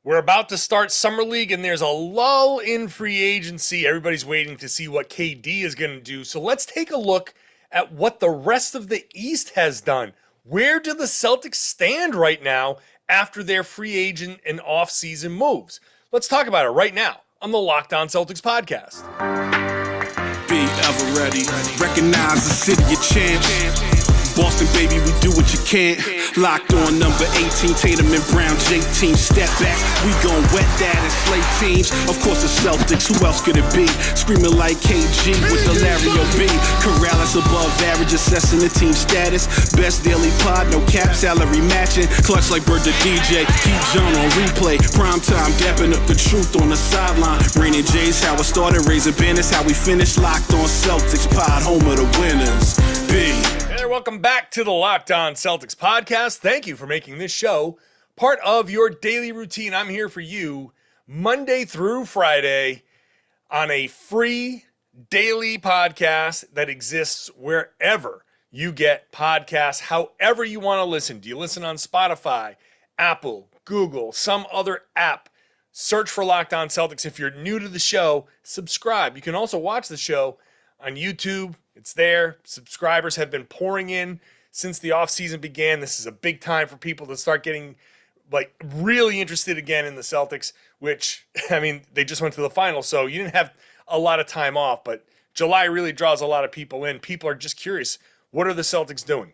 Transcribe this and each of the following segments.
We're about to start Summer League, and there's a lull in free agency. Everybody's waiting to see what KD is going to do. So let's take a look at what the rest of the East has done. Where do the Celtics stand right now after their free agent and offseason moves? Let's talk about it right now on the Locked On Celtics podcast. Be ever ready. Recognize the city of champs. Boston, baby, we do what you can't. Locked on number 18, Tatum and Brown, J-team, step back. We gon' wet that and slay teams. Of course the Celtics, who else could it be? Screaming like KG with the Larry O.B. Karalis above average, assessing the team status. Best daily pod, no cap, salary matching. Clutch like Bird the DJ, keep John on replay. Prime time, dapping up the truth on the sideline. Raining J's, how it started, raising banners, how we finished. Locked on Celtics pod, home of the winners. B. Welcome back to the Locked On Celtics podcast. Thank you for making this show part of your daily routine. I'm here for you Monday through Friday on a free daily podcast that exists wherever you get podcasts, however you want to listen. Do you listen on Spotify, Apple, Google, some other app? Search for Locked On Celtics. If you're new to the show, subscribe. You can also watch the show on YouTube. It's there. Subscribers have been pouring in since the offseason began. This is a big time for people to start getting really interested again in the Celtics, which, I mean, they just went to the finals, so you didn't have a lot of time off, but July really draws a lot of people in. People are just curious, what are the Celtics doing?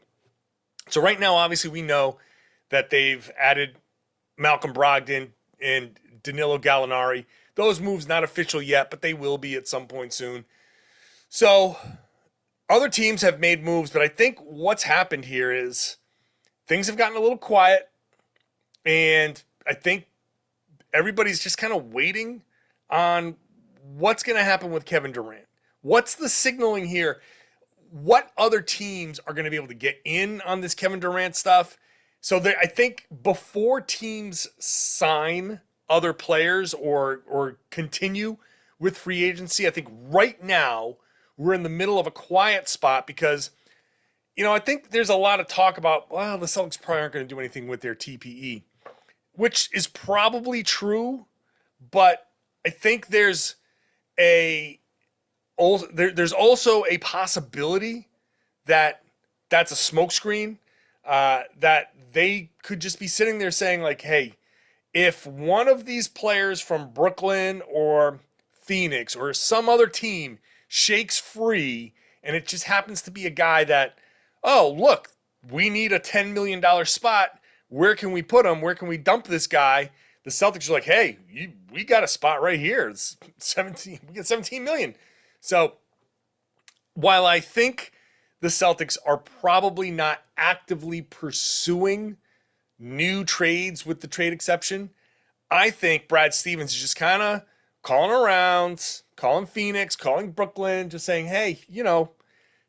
So right now, obviously, we know that they've added Malcolm Brogdon and Danilo Galinari. Those moves not official yet, but they will be at some point soon. So other teams have made moves, but I think what's happened here is things have gotten a little quiet, and I think everybody's just kind of waiting on what's going to happen with Kevin Durant. What's the signaling here? What other teams are going to be able to get in on this Kevin Durant stuff? So I think before teams sign other players or continue with free agency, I think right now we're in the middle of a quiet spot because, I think there's a lot of talk about, well, the Celtics probably aren't going to do anything with their TPE, which is probably true, but I think there's also a possibility that that's a smokescreen, that they could just be sitting there saying like, hey, if one of these players from Brooklyn or Phoenix or some other team shakes free, and it just happens to be a guy that, oh, look, we need a $10 million spot. Where can we put him? Where can we dump this guy? The Celtics are like, hey, we got a spot right here. It's 17. We get 17 million. So while I think the Celtics are probably not actively pursuing new trades with the trade exception, I think Brad Stevens is just kind of calling around, calling Phoenix, calling Brooklyn, just saying, hey,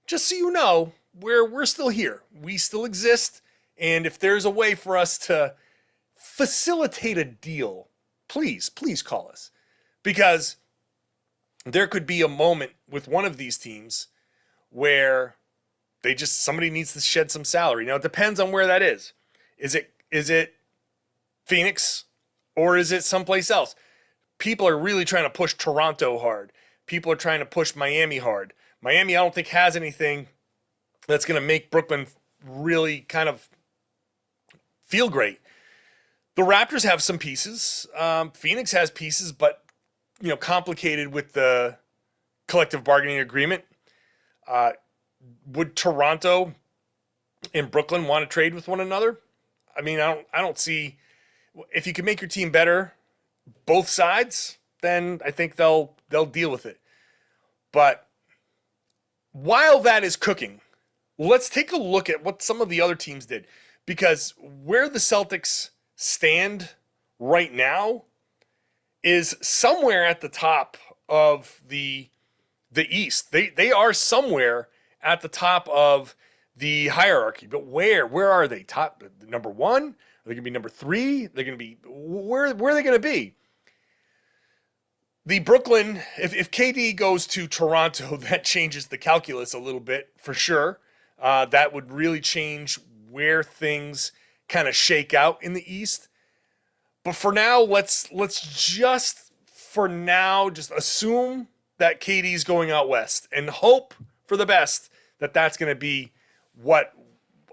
just so you know, we're still here. We still exist. And if there's a way for us to facilitate a deal, please call us. Because there could be a moment with one of these teams where somebody needs to shed some salary. Now, it depends on where that is. Is it Phoenix or is it someplace else? People are really trying to push Toronto hard. People are trying to push Miami hard. Miami, I don't think, has anything that's going to make Brooklyn really kind of feel great. The Raptors have some pieces. Phoenix has pieces, but, complicated with the collective bargaining agreement. Would Toronto and Brooklyn want to trade with one another? I mean, I don't see, if you can make your team better, both sides, then I think they'll deal with it. But while that is cooking, let's take a look at what some of the other teams did, because where the Celtics stand right now is somewhere at the top of the East. They are somewhere at the top of the hierarchy, but where are they? Top number one? Are they going to be number three? They're going to be where are they going to be? The Brooklyn, if KD goes to Toronto, that changes the calculus a little bit for sure. That would really change where things kind of shake out in the East. But for now, let's just assume that KD's going out west and hope for the best that that's going to be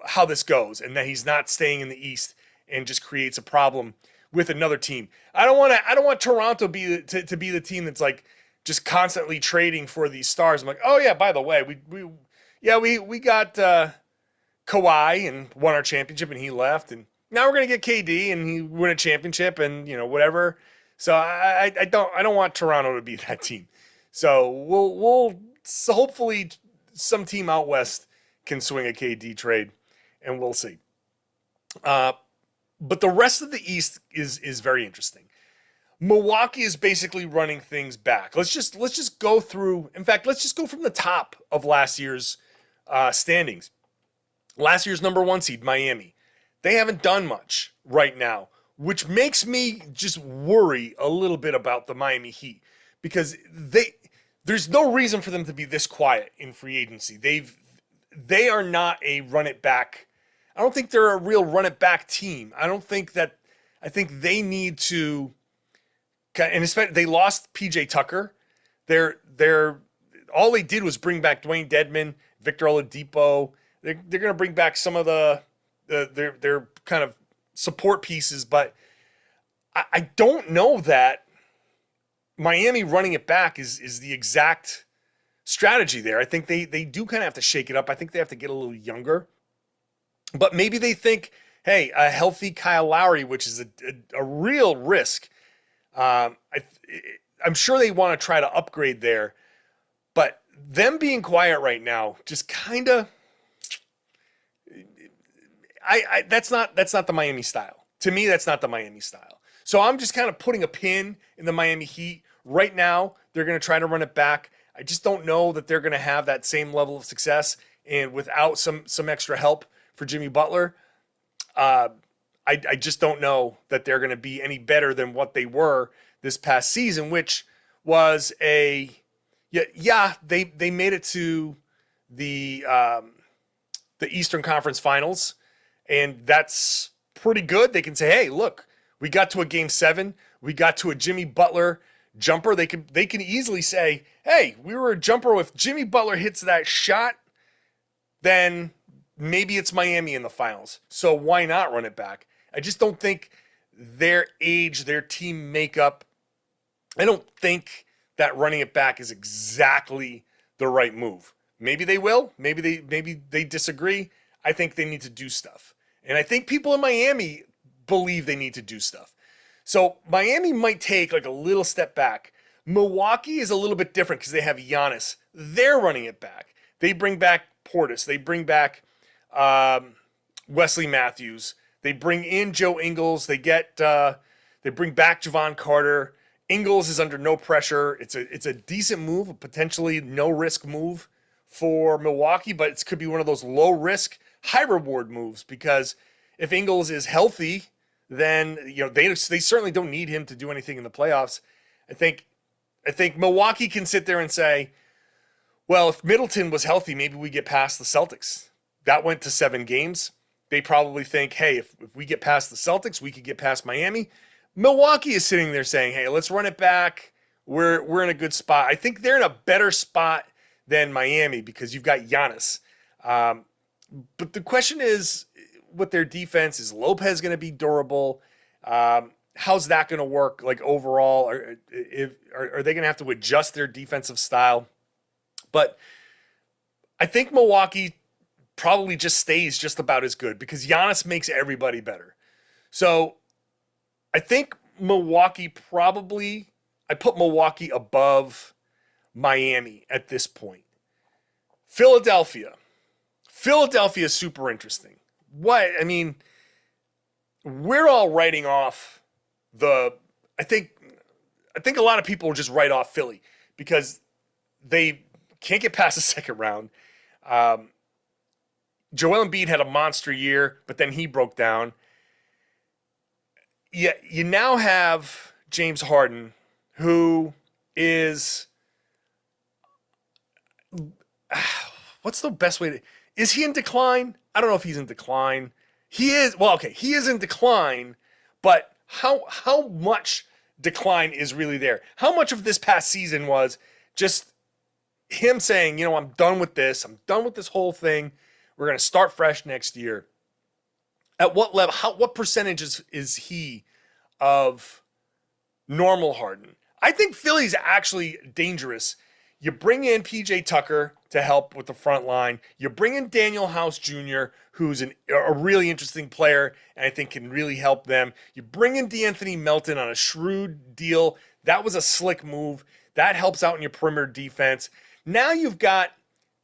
how this goes, and that he's not staying in the East and just creates a problem with another team. I don't want Toronto to be the team that's like just constantly trading for these stars. I'm like, oh yeah, by the way, we got Kawhi and won our championship, and he left, and now we're gonna get KD and he win a championship, and whatever. So I don't want Toronto to be that team. So so hopefully some team out west can swing a KD trade, and we'll see. But the rest of the East is very interesting. Milwaukee is basically running things back. Let's just go through. In fact, let's just go from the top of last year's standings. Last year's number 1 seed, Miami. They haven't done much right now, which makes me just worry a little bit about the Miami Heat, because there's no reason for them to be this quiet in free agency. They are not a run it back. I don't think they're a real run it back team. I think they need to, and especially they lost PJ Tucker. They're all they did was bring back Dwayne Dedman, Victor Oladipo. They're going to bring back some of their kind of support pieces, but I don't know that Miami running it back is the exact strategy there. I think they do kind of have to shake it up. I think they have to get a little younger. But maybe they think, hey, a healthy Kyle Lowry, which is a real risk. I'm sure they want to try to upgrade there. But them being quiet right now just kind of, that's not the Miami style. To me, that's not the Miami style. So I'm just kind of putting a pin in the Miami Heat. Right now, they're going to try to run it back. I just don't know that they're going to have that same level of success. And without some extra help for Jimmy Butler, I just don't know that they're going to be any better than what they were this past season, which was they made it to the Eastern Conference Finals, and that's pretty good. They can say, hey, look, we got to a Game 7, we got to a Jimmy Butler jumper. They can easily say, hey, we were a jumper. If Jimmy Butler hits that shot, then maybe it's Miami in the finals. So why not run it back? I just don't think their age, their team makeup, I don't think that running it back is exactly the right move. Maybe they will. Maybe they disagree. I think they need to do stuff. And I think people in Miami believe they need to do stuff. So Miami might take like a little step back. Milwaukee is a little bit different because they have Giannis. They're running it back. They bring back Portis. They bring back Wesley Matthews. They bring in Joe Ingles. They bring back Javon Carter. Ingles is under no pressure. It's a decent move, a potentially no risk move for Milwaukee, but it could be one of those low risk, high reward moves, because if Ingles is healthy, then they certainly don't need him to do anything in the playoffs. I think Milwaukee can sit there and say, well, if Middleton was healthy, maybe we get past the Celtics. That went to 7 games. They probably think, hey, if we get past the Celtics, we could get past Miami. Milwaukee is sitting there saying, hey, let's run it back. We're in a good spot. I think they're in a better spot than Miami because you've got Giannis. But the question is, with their defense, is Lopez going to be durable? How's that going to work? Like overall, are they going to have to adjust their defensive style? But I think Milwaukee probably just stays just about as good because Giannis makes everybody better. So I think Milwaukee I put Milwaukee above Miami at this point. Philadelphia is super interesting. We're all writing off I think a lot of people just write off Philly because they can't get past the second round. Joel Embiid had a monster year, but then he broke down. Yeah, you now have James Harden, who is what's the best way to... Is he in decline? I don't know if he's in decline. He is. Well, okay, he is in decline, but how much decline is really there? How much of this past season was just him saying, I'm done with this. I'm done with this whole thing. We're going to start fresh next year. At what level, what percentage is he of normal Harden? I think Philly's actually dangerous. You bring in PJ Tucker to help with the front line. You bring in Daniel House Jr., who's a really interesting player and I think can really help them. You bring in DeAnthony Melton on a shrewd deal. That was a slick move. That helps out in your perimeter defense. Now you've got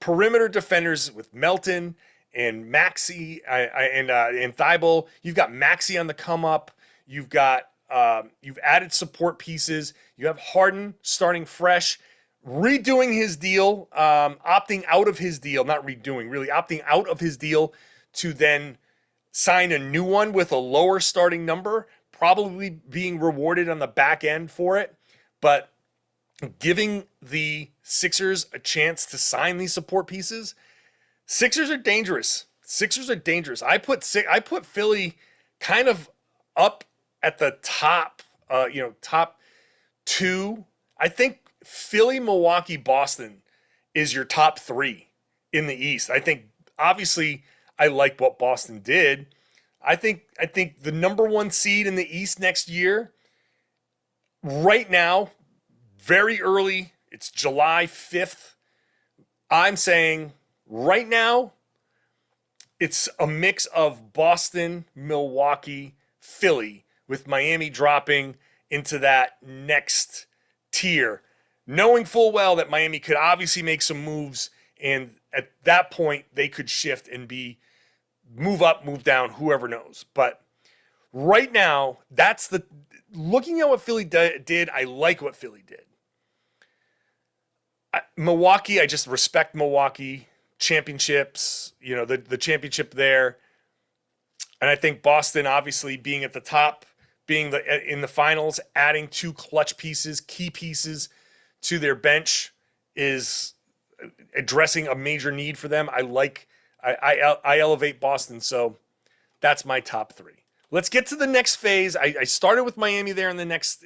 perimeter defenders with Melton and Maxey and Thibault. You've got Maxey on the come up. You've added support pieces. You have Harden starting fresh, redoing his deal, opting out of his deal, not redoing, really opting out of his deal to then sign a new one with a lower starting number, probably being rewarded on the back end for it, but giving the Sixers a chance to sign these support pieces. Sixers are dangerous. I put Philly kind of up at the top, top two. I think Philly, Milwaukee, Boston is your top three in the East. I think obviously I like what Boston did. I think the number one seed in the East next year, right now, very early, it's July 5th. I'm saying right now, it's a mix of Boston, Milwaukee, Philly, with Miami dropping into that next tier, knowing full well that Miami could obviously make some moves, and at that point, they could shift and move up, move down, whoever knows. But right now, looking at what Philly did, I like what Philly did. Milwaukee, I just respect Milwaukee. Championships, the championship there. And I think Boston, obviously, being at the top, being in the finals, adding two clutch pieces, key pieces to their bench is addressing a major need for them. I elevate Boston, so that's my top three. Let's get to the next phase. I started with Miami there in the next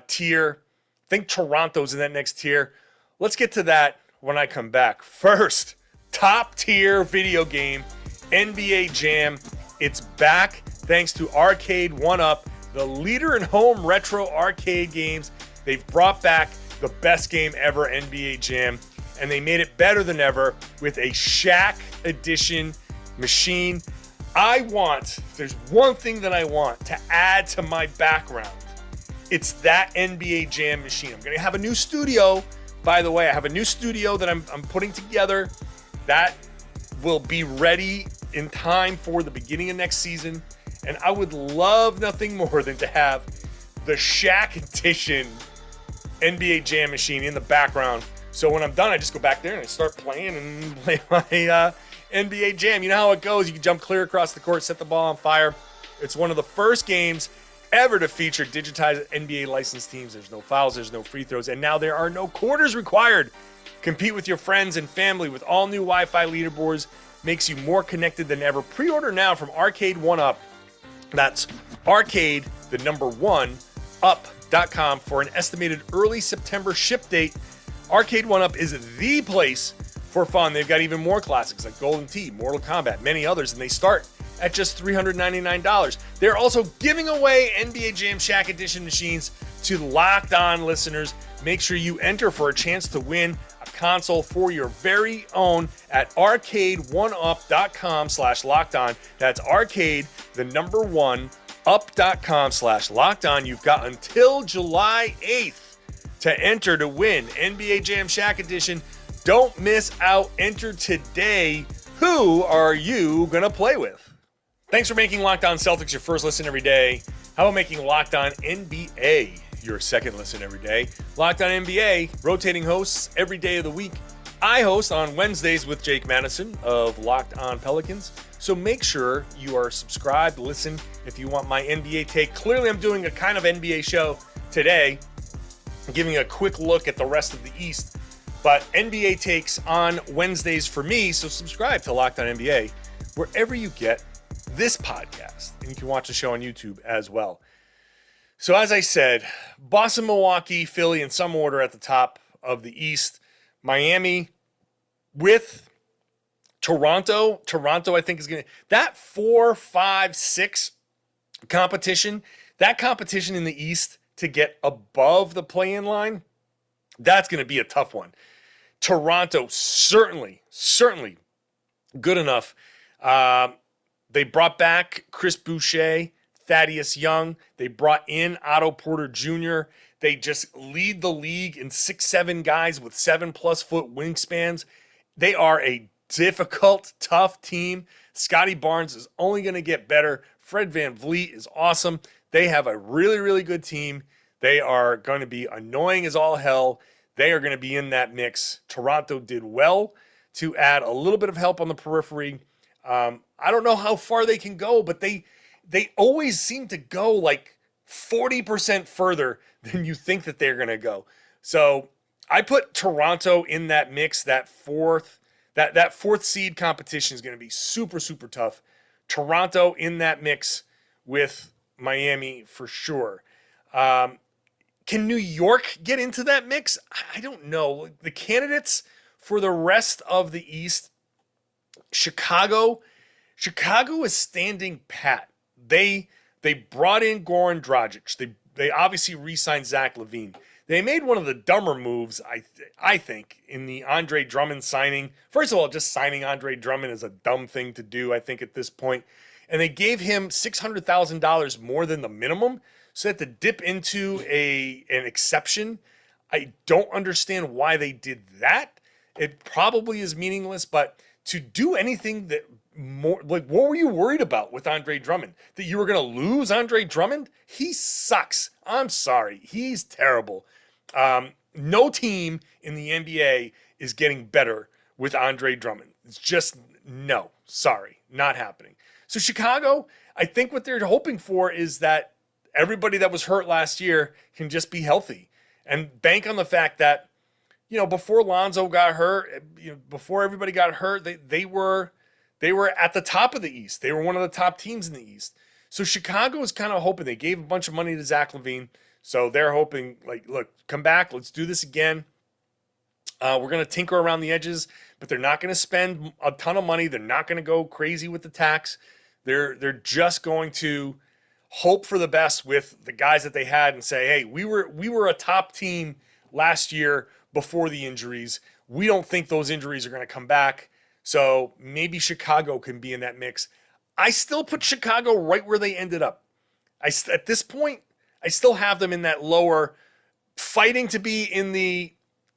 tier. I think Toronto's in that next tier. Let's get to that when I come back. First, top tier video game, NBA Jam. It's back thanks to Arcade 1UP, the leader in home retro arcade games. They've brought back the best game ever, NBA Jam, and they made it better than ever with a Shaq edition machine. If there's one thing that I want to add to my background, it's that NBA Jam machine. I'm going to have a new studio. By the way, I have a new studio that I'm putting together that will be ready in time for the beginning of next season. And I would love nothing more than to have the Shaq edition NBA Jam machine in the background. So when I'm done, I just go back there and I start playing and play my NBA Jam. You know how it goes. You can jump clear across the court, set the ball on fire. It's one of the first games ever to feature digitized NBA licensed teams. There's no fouls, there's no free throws, and now there are no quarters required. Compete with your friends and family with all new Wi-Fi leaderboards. Makes you more connected than ever. Pre-order now from Arcade 1UP. That's Arcade, the number 1, up.com for an estimated early September ship date. Arcade 1UP is the place for fun. They've got even more classics like Golden Tee, Mortal Kombat, many others, and they start at just $399. They're also giving away NBA JAM Shaq Edition machines to Locked On listeners. Make sure you enter for a chance to win a console for your very own at arcade1up.com/lockedon. That's arcade, the number 1, up.com/lockedon. You've got until July 8th to enter to win NBA JAM Shaq Edition. Don't miss out. Enter today. Who are you going to play with? Thanks for making Locked On Celtics your first listen every day. How about making Locked On NBA your second listen every day? Locked On NBA, rotating hosts every day of the week. I host on Wednesdays with Jake Madison of Locked On Pelicans. So make sure you are subscribed, listen if you want my NBA take. Clearly, I'm doing a kind of NBA show today, giving a quick look at the rest of the East. But NBA takes on Wednesdays for me, so subscribe to Locked On NBA wherever you get this podcast, and you can watch the show on YouTube as well. So as I said, Boston, Milwaukee, Philly in some order at the top of the East. Miami with Toronto. Toronto, I think, is going to... That 4, 5, 6 competition, that competition in the East to get above the play-in line, that's going to be a tough one. Toronto, certainly good enough. They brought back Chris Boucher, Thaddeus Young. They brought in Otto Porter Jr. They just lead the league in 6'7" guys with 7+ foot wingspans. They are a difficult, tough team. Scotty Barnes is only going to get better. Fred VanVleet is awesome. They have a really, really good team. They are going to be annoying as all hell. They are going to be in that mix. Toronto did well to add a little bit of help on the periphery. I don't know how far they can go, but they always seem to go like 40% further than you think that they're going to go. So I put Toronto in that mix. That fourth seed competition is going to be super, super tough. Toronto in that mix with Miami for sure. Can New York get into that mix? I don't know. The candidates for the rest of the East, Chicago is standing pat. They brought in Goran Dragic. They obviously re-signed Zach LaVine. They made one of the dumber moves, I think, in the Andre Drummond signing. First of all, just signing Andre Drummond is a dumb thing to do, I think, at this point. And they gave him $600,000 more than the minimum, so they had to dip into an exception. I don't understand why they did that. It probably is meaningless, but to do anything that more, like, what were you worried about with Andre Drummond? That you were going to lose Andre Drummond? He sucks. I'm sorry. He's terrible. No team in the NBA is getting better with Andre Drummond. It's just, no, sorry, not happening. So Chicago, I think what they're hoping for is that everybody that was hurt last year can just be healthy and bank on the fact that, before Lonzo got hurt, before everybody got hurt, they were at the top of the East. They were one of the top teams in the East. So Chicago is kind of hoping. They gave a bunch of money to Zach LaVine. So they're hoping, like, look, come back. Let's do this again. We're going to tinker around the edges, but they're not going to spend a ton of money. They're not going to go crazy with the tax. They're just going to hope for the best with the guys that they had and say, hey, we were a top team last year before the injuries. We don't think those injuries are going to come back. So maybe Chicago can be in that mix. I still put Chicago right where they ended up. At this point, I still have them in that lower, fighting to be in the,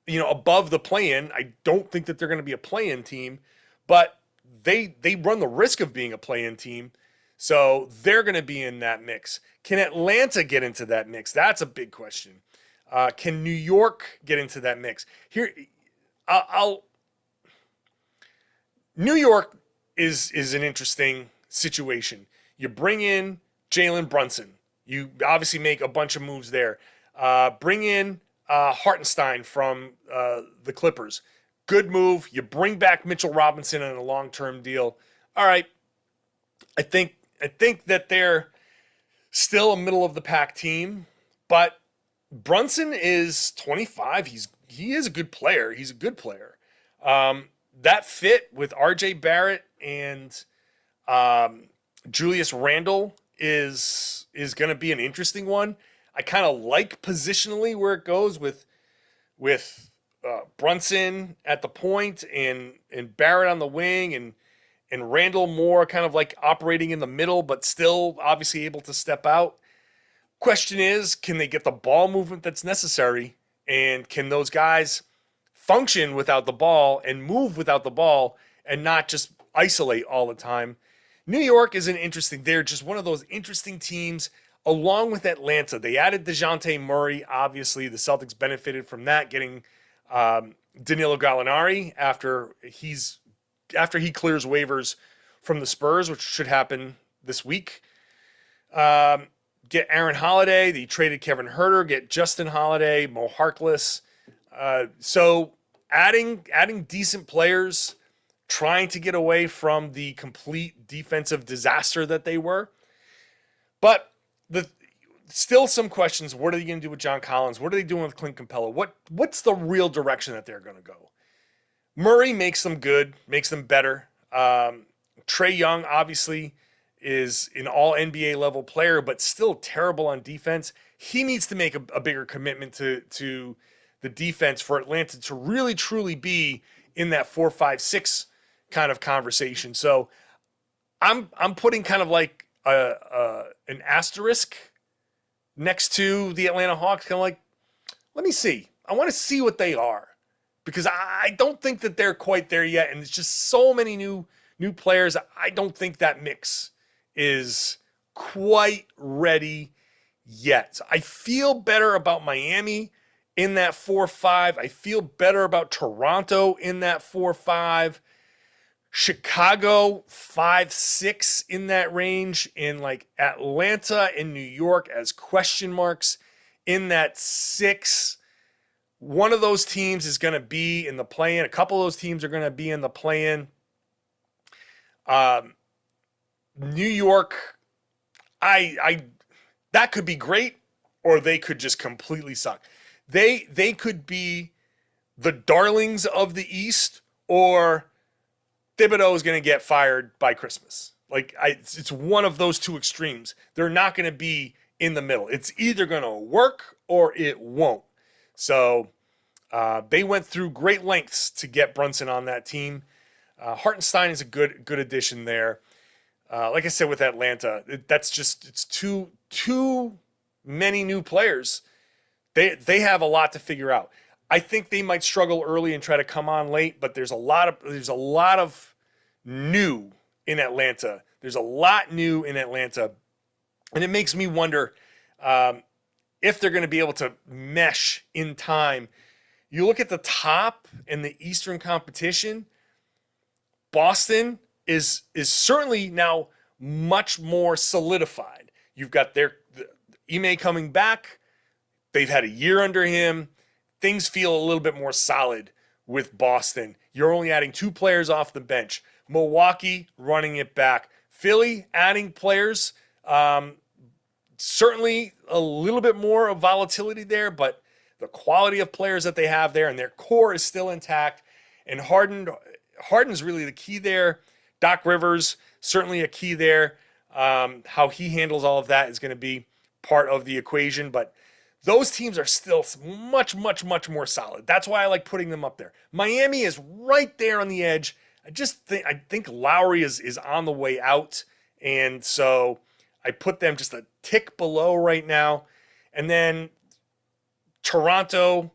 above the play-in. I don't think that they're going to be a play-in team, but they run the risk of being a play-in team. So they're going to be in that mix. Can Atlanta get into that mix? That's a big question. Can New York get into that mix? Here, New York is an interesting situation. You bring in Jalen Brunson. You obviously make a bunch of moves there. Bring in Hartenstein from the Clippers. Good move. You bring back Mitchell Robinson on a long-term deal. All right. I think that they're still a middle-of-the-pack team, but Brunson is 25. He is a good player. He's a good player. That fit with R.J. Barrett and Julius Randle is going to be an interesting one. I kind of like positionally where it goes with Brunson at the point and Barrett on the wing and Randle more kind of like operating in the middle, but still obviously able to step out. Question is, can they get the ball movement that's necessary? And can those guys function without the ball and move without the ball and not just isolate all the time? New York is they're just one of those interesting teams along with Atlanta. They added DeJounte Murray. Obviously, the Celtics benefited from that, getting Danilo Galinari after he clears waivers from the Spurs, which should happen this week. Get Aaron Holiday. They traded Kevin Huerter. Get Justin Holiday, Mo Harkless. So adding decent players trying to get away from the complete defensive disaster that they were. But still some questions. What are they going to do with John Collins? What are they doing with Clint Capella? What's the real direction that they're going to go? Murray makes them good, makes them better. Trae Young obviously is an all NBA level player, but still terrible on defense. He needs to make a bigger commitment to the defense for Atlanta to really truly be in that 4, 5, 6 kind of conversation. So I'm putting kind of like an asterisk next to the Atlanta Hawks. Kind of like, let me see. I want to see what they are, because I don't think that they're quite there yet. And it's just so many new players. I don't think that mix is quite ready yet. So I feel better about Miami in that 4-5. I feel better about Toronto in that 4-5. Chicago 5-6 in that range, in like Atlanta and New York as question marks in that 6. One of those teams is going to be in the play-in. A couple of those teams are going to be in the play-in. New York, I that could be great, or they could just completely suck. They could be the darlings of the East, or Thibodeau is going to get fired by Christmas. Like, it's one of those two extremes. They're not going to be in the middle. It's either going to work or it won't. So they went through great lengths to get Brunson on that team. Hartenstein is a good addition there. Like I said with Atlanta, it's too many new players. They have a lot to figure out. I think they might struggle early and try to come on late, but there's a lot of new in Atlanta. There's a lot new in Atlanta, and it makes me wonder if they're going to be able to mesh in time. You look at the top in the Eastern competition. Boston is certainly now much more solidified. You've got Ime coming back. They've had a year under him. Things feel a little bit more solid with Boston. You're only adding 2 players off the bench. Milwaukee running it back. Philly adding players. Certainly a little bit more of volatility there, but the quality of players that they have there and their core is still intact. And Harden's really the key there. Doc Rivers, certainly a key there. How he handles all of that is going to be part of the equation, but those teams are still much, much, much more solid. That's why I like putting them up there. Miami is right there on the edge. I think Lowry is on the way out, and so I put them just a tick below right now. And then Toronto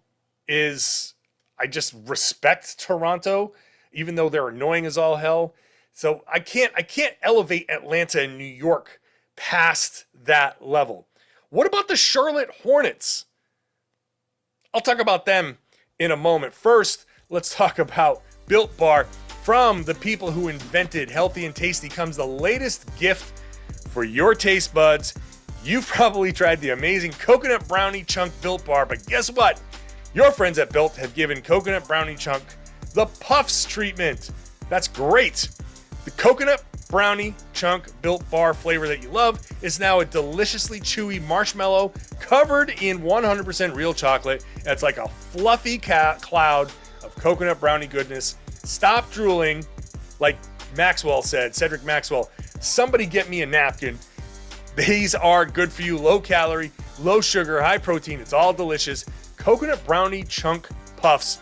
I just respect Toronto, even though they're annoying as all hell. So I can't elevate Atlanta and New York past that level. What about the Charlotte Hornets? I'll talk about them in a moment. First, let's talk about Built Bar. From the people who invented Healthy and Tasty comes the latest gift for your taste buds. You've probably tried the amazing Coconut Brownie Chunk Built Bar, but guess what? Your friends at Built have given Coconut Brownie Chunk the Puffs treatment. That's great. The Coconut Brownie Chunk Built Bar flavor that you love is now a deliciously chewy marshmallow covered in 100% real chocolate. It's like a fluffy cloud of coconut brownie goodness. Stop drooling, like Maxwell said, Cedric Maxwell. Somebody get me a napkin. These are good for you, low calorie, low sugar, high protein. It's all delicious. Coconut Brownie Chunk Puffs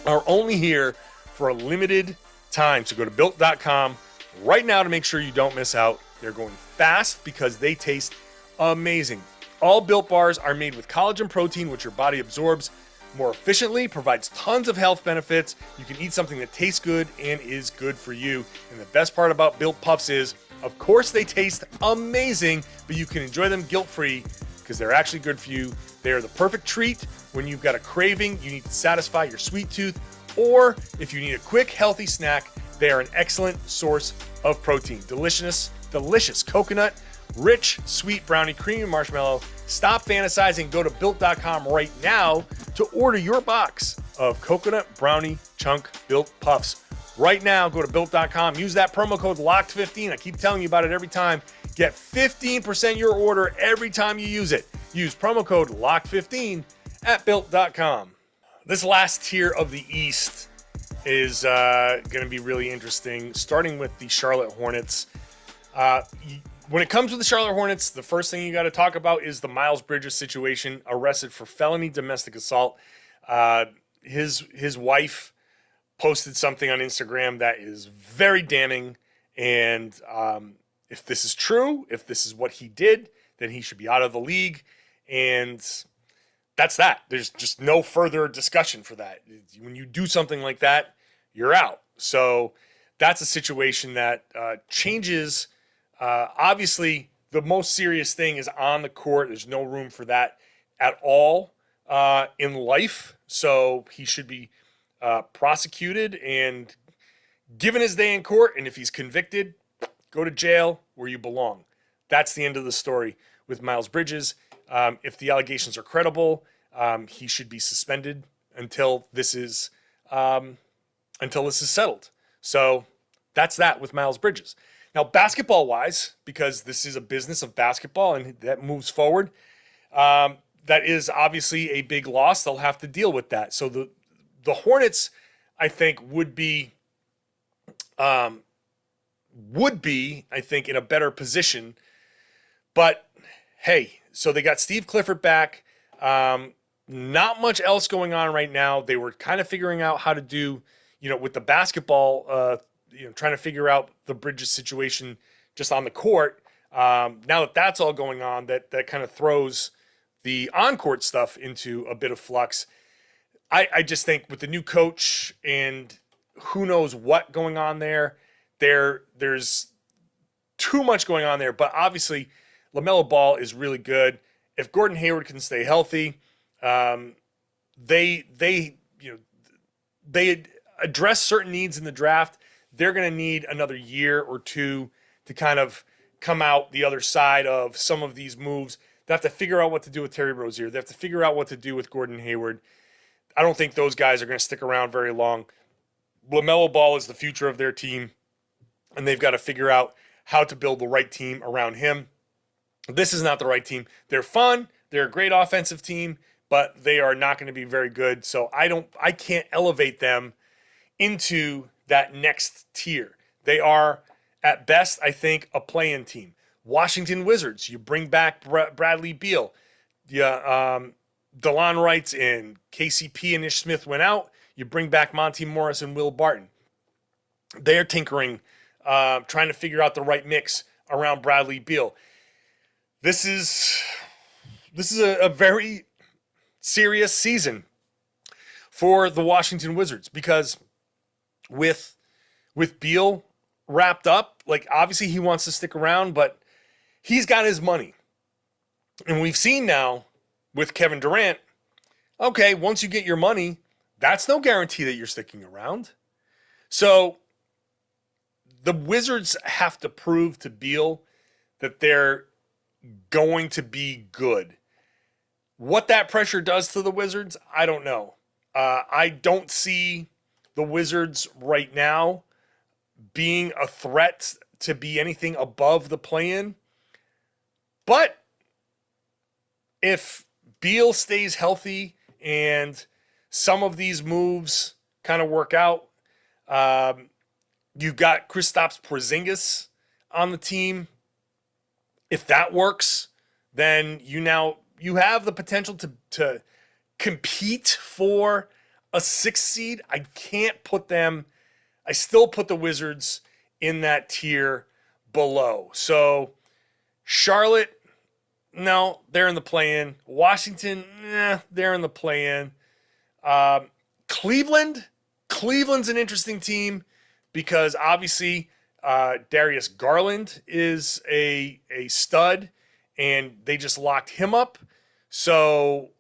are only here for a limited time. So go to built.com right now to make sure you don't miss out. They're going fast because they taste amazing. All Built Bars are made with collagen protein, which your body absorbs more efficiently, provides tons of health benefits. You can eat something that tastes good and is good for you. And the best part about Built Puffs is, of course, they taste amazing, but you can enjoy them guilt-free because they're actually good for you. They are the perfect treat when you've got a craving, you need to satisfy your sweet tooth, or if you need a quick, healthy snack, they are an excellent source of protein. Delicious coconut, rich, sweet brownie, creamy marshmallow. Stop fantasizing. Go to built.com right now to order your box of Coconut Brownie Chunk Built Puffs. Right now, go to Built.com. Use that promo code LOCKED15. I keep telling you about it every time. Get 15% your order every time you use it. Use promo code LOCKED15 at Built.com. This last tier of the East is going to be really interesting, starting with the Charlotte Hornets. When it comes to the Charlotte Hornets, the first thing you got to talk about is the Miles Bridges situation, arrested for felony domestic assault. His wife posted something on Instagram that is very damning. And if this is true, if this is what he did, then he should be out of the league. And that's that. There's just no further discussion for that. When you do something like that, you're out. So that's a situation that changes. Obviously, the most serious thing is on the court. There's no room for that at all in life. So he should be prosecuted and given his day in court, and if he's convicted, go to jail where you belong. That's the end of the story with Miles Bridges. If the allegations are credible, he should be suspended until this is settled. So that's that with Miles Bridges. Now, basketball-wise, because this is a business of basketball and that moves forward, that is obviously a big loss. They'll have to deal with that. So the Hornets, I think, would be, I think, in a better position. But, hey, so they got Steve Clifford back. Not much else going on right now. They were kind of figuring out how to do, with the basketball, trying to figure out the Bridges situation just on the court. Now that that's all going on, that kind of throws the on-court stuff into a bit of flux. I just think with the new coach and who knows what going on there's too much going on there. But obviously, LaMelo Ball is really good. If Gordon Hayward can stay healthy, they address certain needs in the draft. They're going to need another year or two to kind of come out the other side of some of these moves. They have to figure out what to do with Terry Rozier. They have to figure out what to do with Gordon Hayward. I don't think those guys are going to stick around very long. LaMelo Ball is the future of their team, and they've got to figure out how to build the right team around him. This is not the right team. They're fun. They're a great offensive team, but they are not going to be very good. So I can't elevate them into that next tier. They are, at best, I think, a play-in team. Washington Wizards, you bring back Bradley Beal. DeLon Wright and KCP and Ish Smith went out. You bring back Monty Morris and Will Barton. They're tinkering, trying to figure out the right mix around Bradley Beal. This is a very serious season for the Washington Wizards because with Beal wrapped up, like obviously he wants to stick around, but he's got his money. And we've seen now with Kevin Durant, okay, once you get your money, that's no guarantee that you're sticking around. So the Wizards have to prove to Beal that they're going to be good. What that pressure does to the Wizards, I don't know. I don't see the Wizards right now being a threat to be anything above the play-in. But if Beal stays healthy and some of these moves kind of work out, you've got Kristaps Porzingis on the team. If that works, then you have the potential to compete for a 6th seed. I still put the Wizards in that tier below. So Charlotte, no, they're in the play-in. Washington, they're in the play-in. Cleveland's an interesting team because obviously Darius Garland is a stud, and they just locked him up. So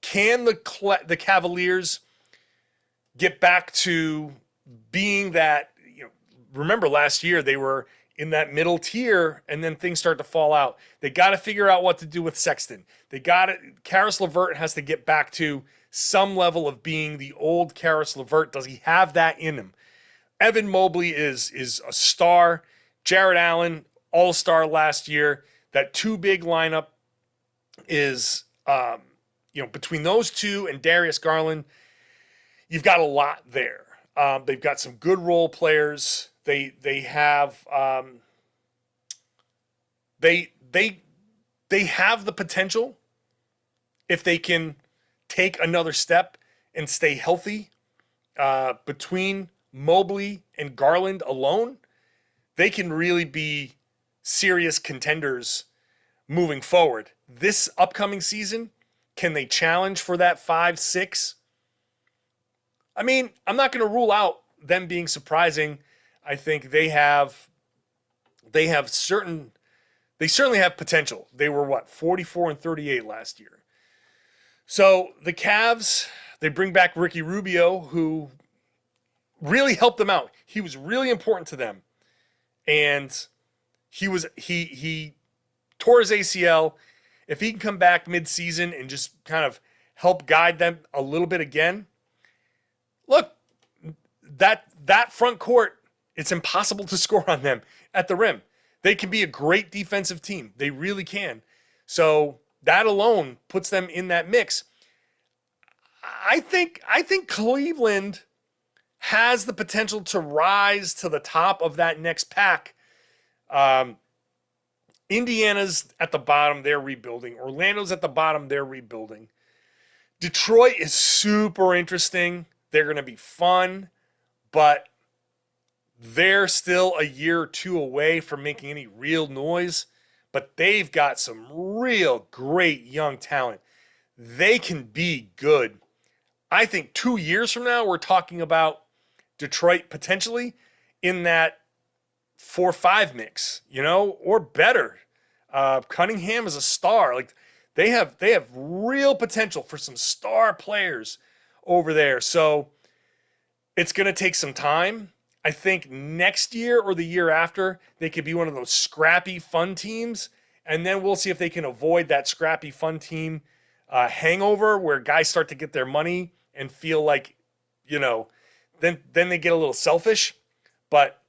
can the Cavaliers get back to being that, remember last year they were in that middle tier and then things start to fall out. They got to figure out what to do with Sexton. Karis LeVert has to get back to some level of being the old Karis LeVert. Does he have that in him? Evan Mobley is a star. Jared Allen, all-star last year. That two big lineup is, between those two and Darius Garland, you've got a lot there. They've got some good role players. They have they have the potential, if they can take another step and stay healthy, between Mobley and Garland alone, they can really be serious contenders moving forward. This upcoming season, can they challenge for that 5-6? I mean, I'm not going to rule out them being surprising. I think they certainly have potential. They were 44-38 last year. So the Cavs, they bring back Ricky Rubio, who really helped them out. He was really important to them. And he tore his ACL. If he can come back mid-season and just kind of help guide them a little bit again, look, that front court, it's impossible to score on them at the rim. They can be a great defensive team. They really can. So that alone puts them in that mix. I think Cleveland has the potential to rise to the top of that next pack. Indiana's at the bottom, they're rebuilding. Orlando's at the bottom, they're rebuilding. Detroit is super interesting. They're going to be fun, but they're still a year or two away from making any real noise. But they've got some real great young talent. They can be good. I think 2 years from now, we're talking about Detroit potentially in that 4-5 mix, or better. Cunningham is a star. Like they have real potential for some star players over there. So it's going to take some time. I think next year or the year after, they could be one of those scrappy, fun teams. And then we'll see if they can avoid that scrappy, fun team hangover where guys start to get their money and feel like, then they get a little selfish. But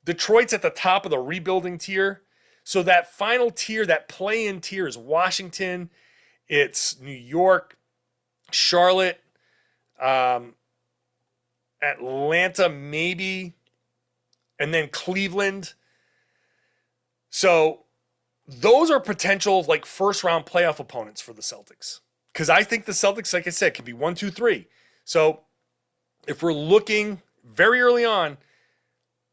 Detroit's at the top of the rebuilding tier. So that final tier, that play-in tier, is Washington. It's New York, Charlotte, Atlanta maybe, and then Cleveland. So those are potential first-round playoff opponents for the Celtics. Because I think the Celtics, like I said, could be 1, 2, 3. So if we're looking very early on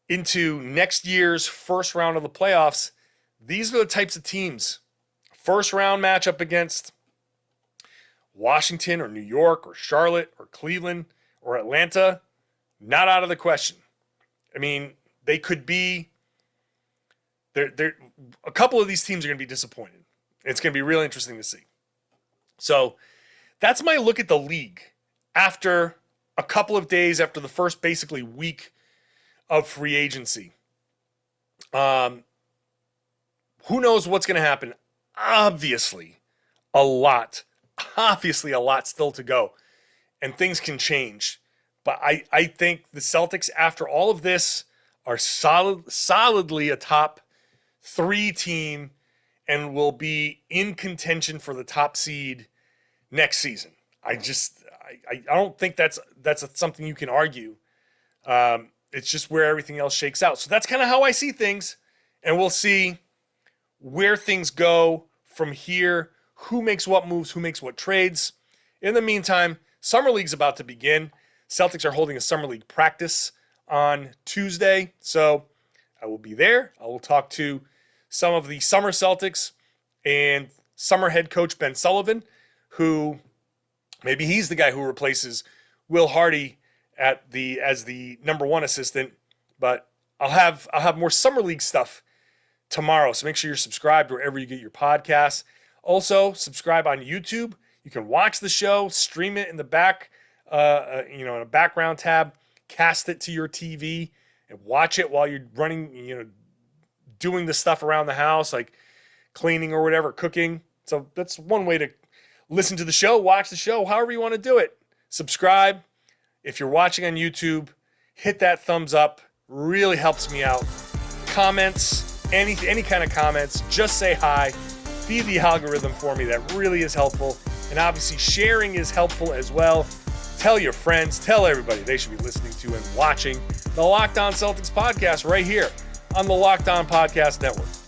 into next year's first round of the playoffs, these are the types of teams. First round matchup against Washington or New York or Charlotte or Cleveland or Atlanta, not out of the question. I mean, they could be. A couple of these teams are going to be disappointed. It's going to be real interesting to see. So that's my look at the league after a couple of days after the first basically week of free agency. Who knows what's going to happen? Obviously a lot still to go, and things can change. But I think the Celtics, after all of this, are solidly a top 3 team and will be in contention for the top seed next season. I don't think that's something you can argue. It's just where everything else shakes out. So that's kind of how I see things, and we'll see where things go from here, who makes what moves, who makes what trades. In the meantime, Summer League's about to begin. Celtics are holding a Summer League practice on Tuesday, so I will be there. I will talk to some of the Summer Celtics and Summer head coach Ben Sullivan, who maybe he's the guy who replaces Will Hardy as the number 1 assistant. But I'll have more Summer League stuff tomorrow, so make sure you're subscribed wherever you get your podcasts. Also, subscribe on YouTube. You can watch the show, stream it in the back, in a background tab, cast it to your TV, and watch it while you're running, doing the stuff around the house, like cleaning or whatever, cooking. So that's one way to listen to the show, watch the show, however you want to do it. Subscribe. If you're watching on YouTube, hit that thumbs up. Really helps me out. Comments, any kind of comments, just say hi. Feed the algorithm for me. That really is helpful. And obviously sharing is helpful as well. Tell your friends, tell everybody they should be listening to and watching the Locked On Celtics podcast right here on the Locked On Podcast Network.